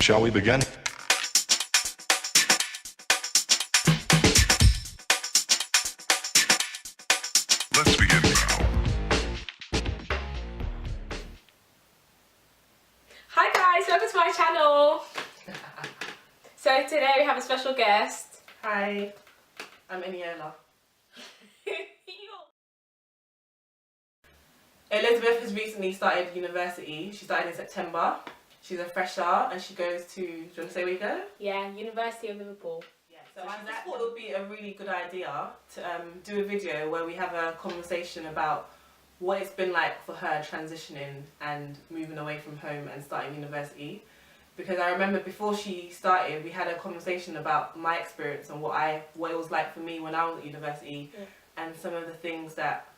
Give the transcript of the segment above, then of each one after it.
Shall we begin? Let's begin now. Hi guys, welcome to my channel. So today we have a special guest. Hi, I'm Eniola. Elizabeth has recently started university. She started in September. She's a fresher and she goes to, do you want to say where you go? Yeah, University of Liverpool. Yeah, so I just thought it would be a really good idea to do a video where we have a conversation about what it's been like for her transitioning and moving away from home and starting university. Because I remember before she started, we had a conversation about my experience and what it was like for me when I was at university, and some of the things that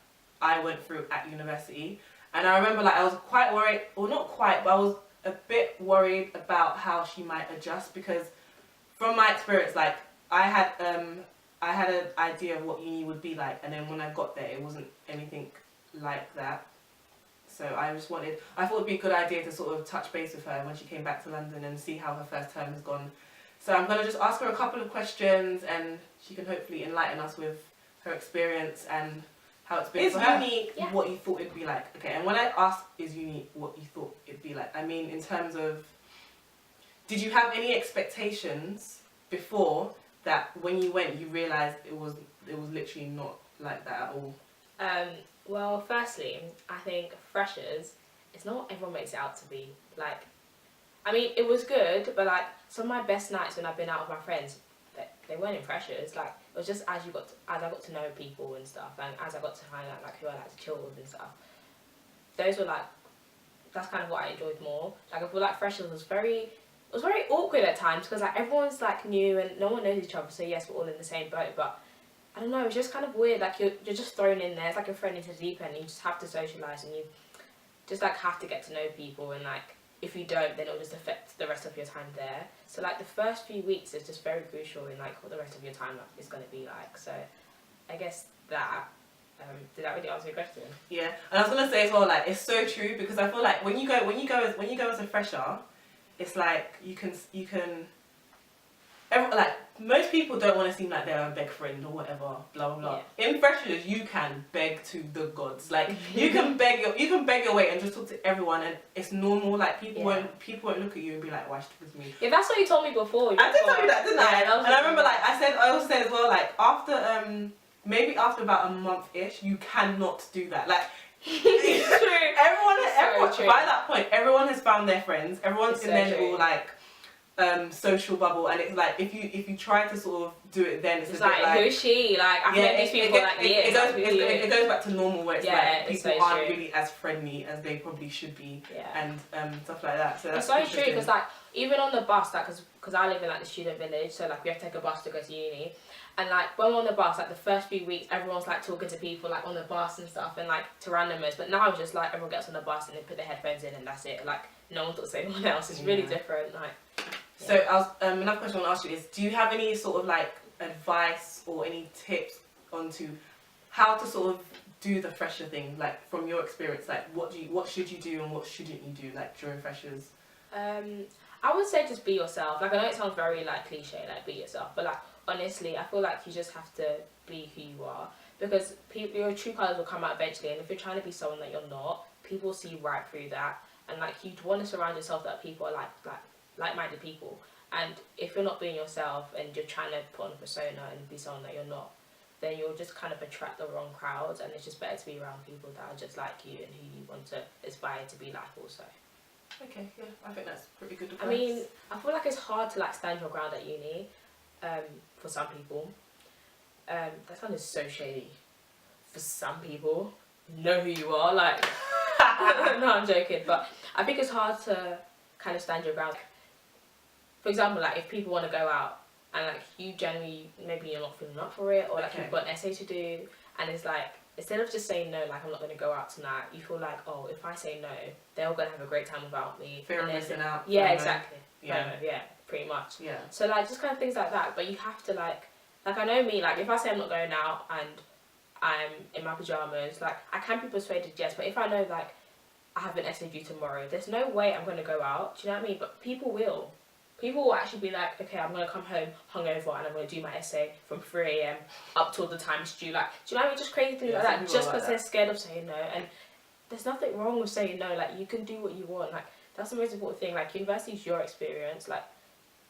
I went through at university. And I remember like I was quite worried, or not quite, but I was a bit worried about how she might adjust, because from my experience, like I had an idea of what uni would be like, and then when I got there it wasn't anything like that. So I thought it'd be a good idea to sort of touch base with her when she came back to London and see how her first term has gone. So I'm going to just ask her a couple of questions and she can hopefully enlighten us with her experience and how it's been for her. Is uni what you thought it'd be like? Okay, and when I ask is uni what you thought it'd be like, I mean in terms of, did you have any expectations before that when you went you realised it was literally not like that at all? Well, firstly, I think freshers, it's not what everyone makes it out to be. Like, I mean, it was good, but like some of my best nights when I've been out with my friends, they weren't in freshers. Like, it was just as I got to know people and stuff, and as I got to find out like who I like to chill with and stuff. Those were like, that's kind of what I enjoyed more. Like, I feel like freshers was very awkward at times because like everyone's like new and no one knows each other. So yes, we're all in the same boat, but I don't know, it's just kind of weird. Like you're just thrown in there. It's like you're thrown into the deep end. You just have to socialise and you just like have to get to know people, and like if you don't, then it'll just affect the rest of your time there. So like the first few weeks is just very crucial in like what the rest of your time is going to be like. So I guess that did that really answer your question? Yeah, and I was gonna say as well, like it's so true, because I feel like when you go as a fresher, it's like you can like most people don't want to seem like they're a beg friend or whatever, blah blah blah. Yeah. In freshers, you can beg to the gods. Like you can beg your way and just talk to everyone, and it's normal. Like people won't look at you and be like, "Why she talking to me?" Yeah, that's what you told me before. I did tell you that, didn't I? And I remember, like I also said as well, like after maybe after about a month-ish, you cannot do that. Like it's true. Everyone true. By that point, everyone has found their friends. Everyone's in their little like social bubble, and it's like if you try to sort of do it, then it's a like, bit like, who is she? Like I've met these people like years. It goes back to normal where it's like people so aren't true. really as friendly as they probably should be, and stuff like that. So that's it's so true, because like even on the bus, like because I live in like the student village, so like we have to take a bus to go to uni, and like when we're on the bus, like the first few weeks, everyone's like talking to people like on the bus and stuff, and like to randomers. But now it's just like everyone gets on the bus and they put their headphones in and that's it. Like no one talks to anyone else. It's really different. Like. So another question I want to ask you is, do you have any sort of like advice or any tips onto how to sort of do the fresher thing, like from your experience, like what should you do and what shouldn't you do like during freshers? I would say just be yourself. Like I know it sounds very like cliche, like be yourself, but like honestly, I feel like you just have to be who you are, because your true colours will come out eventually, and if you're trying to be someone that you're not, people see right through that, and like you'd want to surround yourself that people are like-minded people. And if you're not being yourself and you're trying to put on a persona and be someone that you're not, then you'll just kind of attract the wrong crowds, and it's just better to be around people that are just like you and who you want to aspire to be like also. Okay, yeah, I think that's pretty good advice. I mean, I feel like it's hard to like stand your ground at uni, for some people. That sounded so shady. For some people, know who you are, like no, I'm joking, but I think it's hard to kind of stand your ground. For example, like if people want to go out and like you generally, maybe you're not feeling up for it, or like you've got an essay to do, and it's like instead of just saying no, like I'm not going to go out tonight, you feel like, oh, if I say no, they're all going to have a great time without me. Fear of missing out. Yeah, exactly. Yeah, pretty much. Yeah. So like just kind of things like that, but you have to like I know me, like if I say I'm not going out and I'm in my pajamas, like I can be persuaded, yes, but if I know like I have an essay due tomorrow, there's no way I'm going to go out, do you know what I mean? But people will. people will actually be like, okay, I'm gonna come home hungover and I'm gonna do my essay from 3 a.m. up till the time it's due. Like, do you know what I mean? Just crazy things Yeah, like some that, people just are like because they're scared of saying no. And there's nothing wrong with saying no. Like, you can do what you want. Like, that's the most important thing. Like, university is your experience. Like,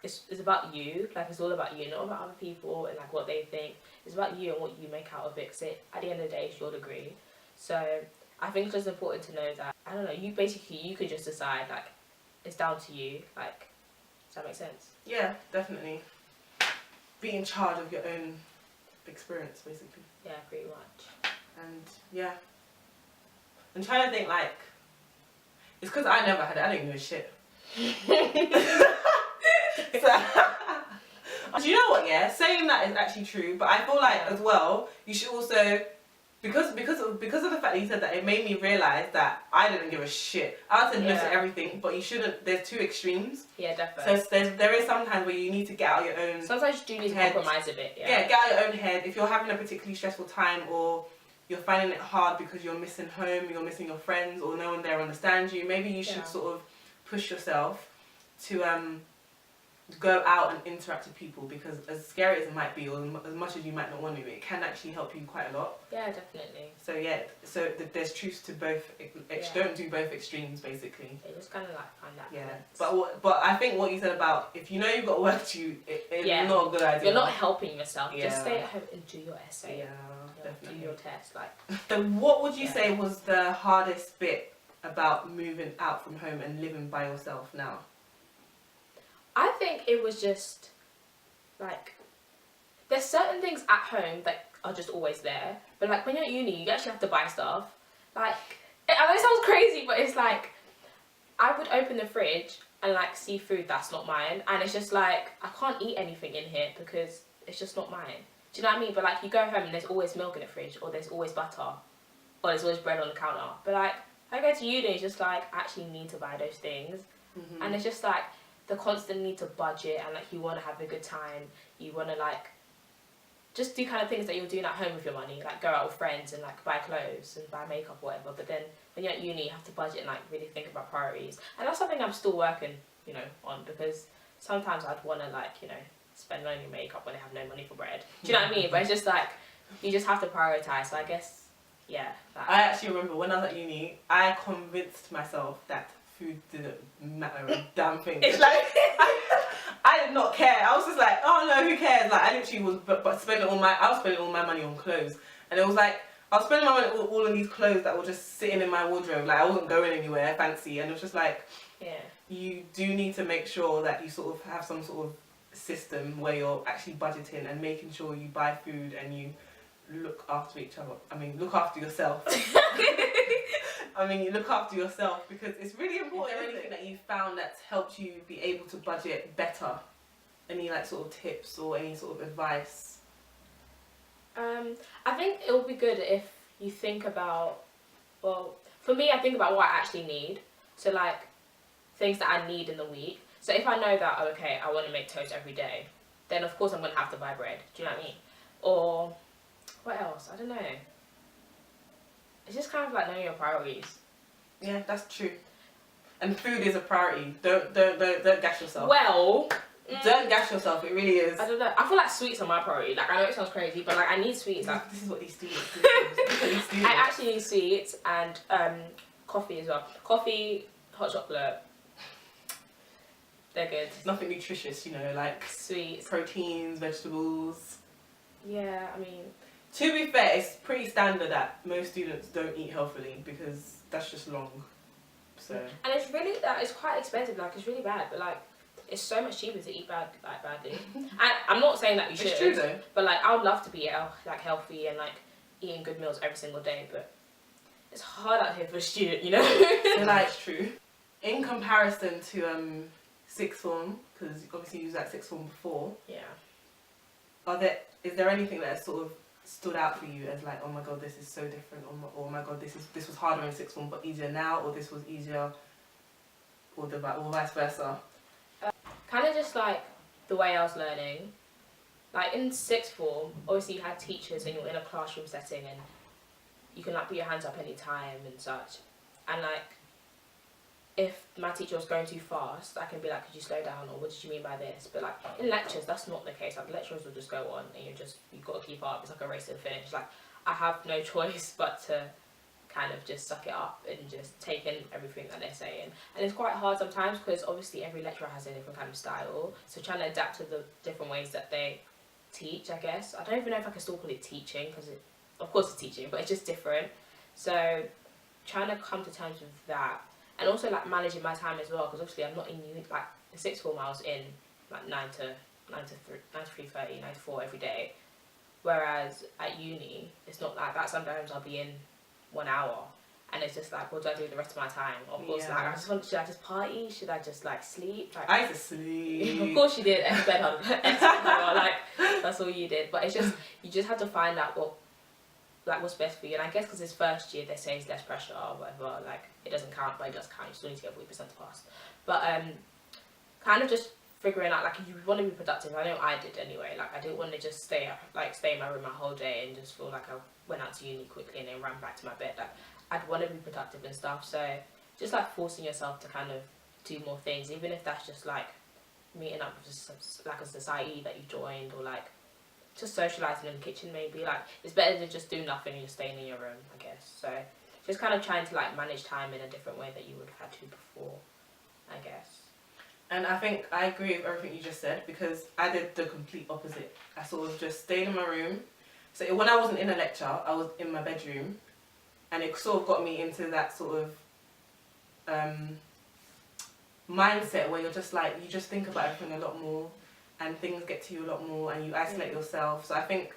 it's about you. Like, it's all about you, not about other people and like what they think. It's about you and what you make out of it. Because at the end of the day, it's your degree. So I think it's just important to know that, I don't know, you could just decide, like, it's down to you. Like, does that make sense? Yeah, definitely. Be in charge of your own experience, basically. Yeah, pretty much. And yeah, I'm trying to think, like, it's because I never had it. I don't give a shit. So, do you know what? Yeah, saying that is actually true, but I feel like as well you should also, because of the fact that you said that, it made me realize that I didn't give a shit. I said no to everything, but you shouldn't. There's two extremes. Yeah, definitely. So there is sometimes where you need to get out your own. Sometimes you do need to compromise a bit. Yeah, get out your own head. If you're having a particularly stressful time, or you're finding it hard because you're missing home, you're missing your friends, or no one there understands you, maybe you should sort of push yourself to go out and interact with people, because as scary as it might be, or as much as you might not want to, it can actually help you quite a lot. Yeah, definitely. So yeah, there's truths to both. Don't do both extremes, basically. Yeah, just kind of like find that balance. But I think what you said about, if you know you've got work to do, it's not a good idea. You're not helping yourself. Just stay at home and do your essay. Yeah, definitely. Do your test. Like. So what would you say was the hardest bit about moving out from home and living by yourself now? I think it was just, like, there's certain things at home that are just always there. But, like, when you're at uni, you actually have to buy stuff. Like, I know it sounds crazy, but it's like, I would open the fridge and, like, see food that's not mine. And it's just like, I can't eat anything in here because it's just not mine. Do you know what I mean? But, like, you go home and there's always milk in the fridge, or there's always butter, or there's always bread on the counter. But, like, I go to uni, it's just like, I actually need to buy those things. Mm-hmm. And it's just like, the constant need to budget, and like, you want to have a good time, you want to like just do kind of things that you're doing at home with your money, like go out with friends and like buy clothes and buy makeup or whatever. But then when you're at uni, you have to budget and like really think about priorities, and that's something I'm still working, you know, on, because sometimes I'd want to like, you know, spend money on makeup when I have no money for bread. Do you know what I mean? But it's just like, you just have to prioritize. So I guess, yeah. I actually remember when I was at uni, I convinced myself that food didn't matter a damn thing. It's like I did not care. I was just like, oh no, who cares? Like, I literally was but spending I was spending all my money on clothes, and it was like I was spending my money on all of these clothes that were just sitting in my wardrobe. Like, I wasn't going anywhere fancy, and it was just like, you do need to make sure that you sort of have some sort of system where you're actually budgeting and making sure you buy food and you look after each other. I mean, look after yourself. You look after yourself, because it's really important. Is there anything that you found that's helped you be able to budget better? Any like sort of tips or any sort of advice? I think it would be good if you think about, well, for me, I think about what I actually need. So like, things that I need in the week. So if I know that, okay, I want to make toast every day, then of course I'm going to have to buy bread. Do you know what I mean? Or what else? I don't know. It's just kind of like knowing your priorities. Yeah, that's true. And food is a priority. Don't gash yourself. Well, don't gash yourself. It really is. I don't know. I feel like sweets are my priority. Like, I know it sounds crazy, but like, I need sweets. Like, this is what these students do. I actually need sweets and coffee as well. Coffee, hot chocolate. They're good. It's nothing nutritious, you know, like sweets, proteins, vegetables. Yeah, I mean, to be fair, it's pretty standard that most students don't eat healthily, because that's just long. So. And it's really, it's quite expensive. Like, it's really bad, but like, it's so much cheaper to eat badly. And I'm not saying that you should. It's true though. But like, I would love to be like healthy and like eating good meals every single day, but it's hard out here for a student, you know. So that's true. In comparison to sixth form, because obviously you was at sixth form before. Yeah. Is there anything that sort of stood out for you as like, oh my god, this is so different, or oh my god, this was harder in sixth form but easier now, or this was easier, or vice versa? Kind of just like the way I was learning. Like in sixth form, obviously you had teachers and you're in a classroom setting and you can like put your hands up any time and such. And like, if my teacher was going too fast, I can be like, could you slow down, or what did you mean by this? But like in lectures, that's not the case. Like lecturers will just go on, and you've got to keep up. It's like a race to the finish. Like I have no choice but to kind of just suck it up and just take in everything that they're saying. And it's quite hard sometimes because obviously every lecturer has a different kind of style. So trying to adapt to the different ways that they teach, I guess. I don't even know if I can still call it teaching because of course it's teaching, but it's just different. So trying to come to terms with that, and also like managing my time as well, because obviously I'm not in uni. Like the sixth form I was in like 9 to 3:30, 9 to 4 every day, whereas at uni it's not like that. Sometimes I'll be in 1 hour, and it's just like, what do I do with the rest of my time? Of course, like should I just party? Should I just like sleep? Like, I used to sleep. Of course you did. Like that's all you did. But it's just you just have to find out what's best for you. And I guess because it's first year, they say it's less pressure or whatever. Like it doesn't count, but it does count. You still need to get 40% to pass. But kind of just figuring out, like, you want to be productive. I know I did anyway. Like I didn't want to just stay in my room my whole day and just feel like I went out to uni quickly and then ran back to my bed. Like I'd want to be productive and stuff. So just like forcing yourself to kind of do more things, even if that's just like meeting up with just like a society that you joined, or like just socializing in the kitchen maybe. Like it's better than just doing nothing and just staying in your room, I guess. So just kind of trying to like manage time in a different way that you would have had to before, I guess. And I think I agree with everything you just said, because I did the complete opposite. I sort of just stayed in my room. So when I wasn't in a lecture, I was in my bedroom, and it sort of got me into that sort of mindset where you're just like, you just think about everything a lot more, and things get to you a lot more, and you isolate yourself. So I think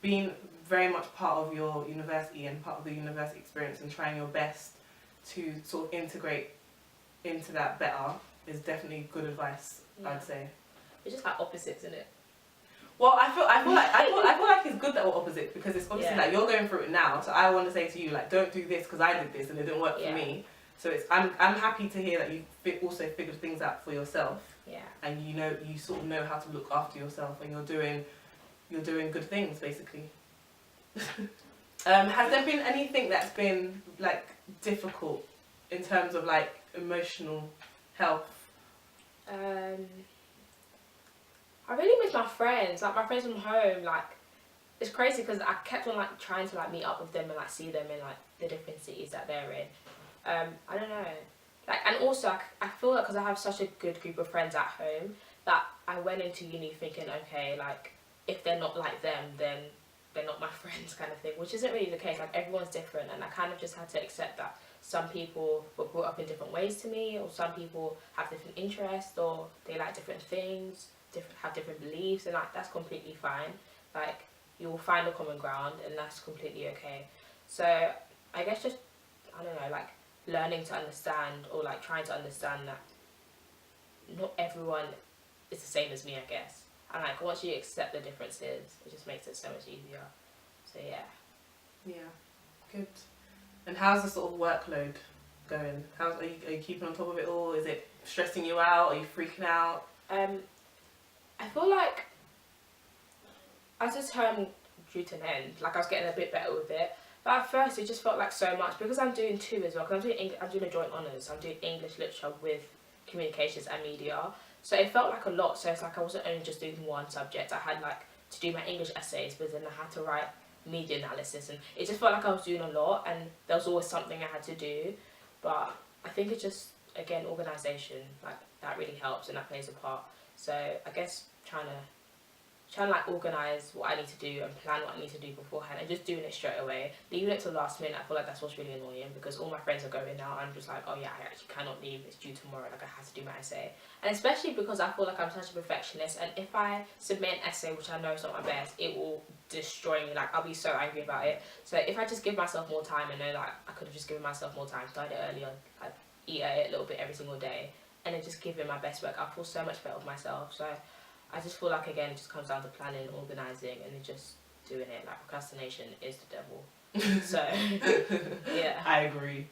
being very much part of your university and part of the university experience and trying your best to sort of integrate into that better is definitely good advice, I'd say. It's just like opposites, isn't it? Well, I feel like it's good that we're opposite, because it's obviously like you're going through it now. So I want to say to you, like, don't do this because I did this and it didn't work for me. So I'm happy to hear that you also figured things out for yourself. Yeah. And you sort of know how to look after yourself, and you're doing good things basically. Has there been anything that's been like difficult in terms of like emotional health? I really miss my friends, like my friends from home. Like it's crazy because I kept on like trying to like meet up with them and like see them in like the different cities that they're in. I don't know, like, and also I feel like because I have such a good group of friends at home that I went into uni thinking, okay, like if they're not like them, then they're not my friends, kind of thing, which isn't really the case. Like everyone's different, and I kind of just had to accept that some people were brought up in different ways to me, or some people have different interests, or they like different things, have different beliefs, and like that's completely fine. Like you will find a common ground, and that's completely okay. So I guess just, I don't know, like learning to understand, or like trying to understand that not everyone is the same as me, I guess. And like once you accept the differences, it just makes it so much easier. So yeah. Yeah, good. And how's the sort of workload going? Are you keeping on top of it all? Is it stressing you out? Are you freaking out? I feel like as the term drew to an end, like I was getting a bit better with it. But at first it just felt like so much, because I'm doing two as well. Because I'm doing a joint honours. I'm doing English literature with communications and media. So it felt like a lot. So it's like I wasn't only just doing one subject. I had like to do my English essays, but then I had to write media analysis, and it just felt like I was doing a lot, and there was always something I had to do. But I think it's just, again, organisation, like that really helps, and that plays a part. So I guess trying to like organise what I need to do and plan what I need to do beforehand, and just doing it straight away. Leaving it to the last minute, I feel like that's what's really annoying, because all my friends are going now, and I'm just like, oh yeah, I actually cannot leave, it's due tomorrow, like I have to do my essay. And especially because I feel like I'm such a perfectionist, and if I submit an essay which I know is not my best, it will destroy me. Like I'll be so angry about it. So if I just give myself more time, and know like I could have just given myself more time, started earlier, like eat at it a little bit every single day, and then just give it my best work, I'll feel so much better with myself. So I just feel like, again, it just comes down to planning, organising, and then just doing it. Like procrastination is the devil. So yeah, I agree.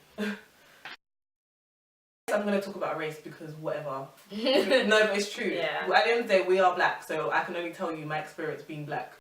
I'm going to talk about race because whatever. No, but it's true. Yeah. At the end of the day, we are black, so I can only tell you my experience being black.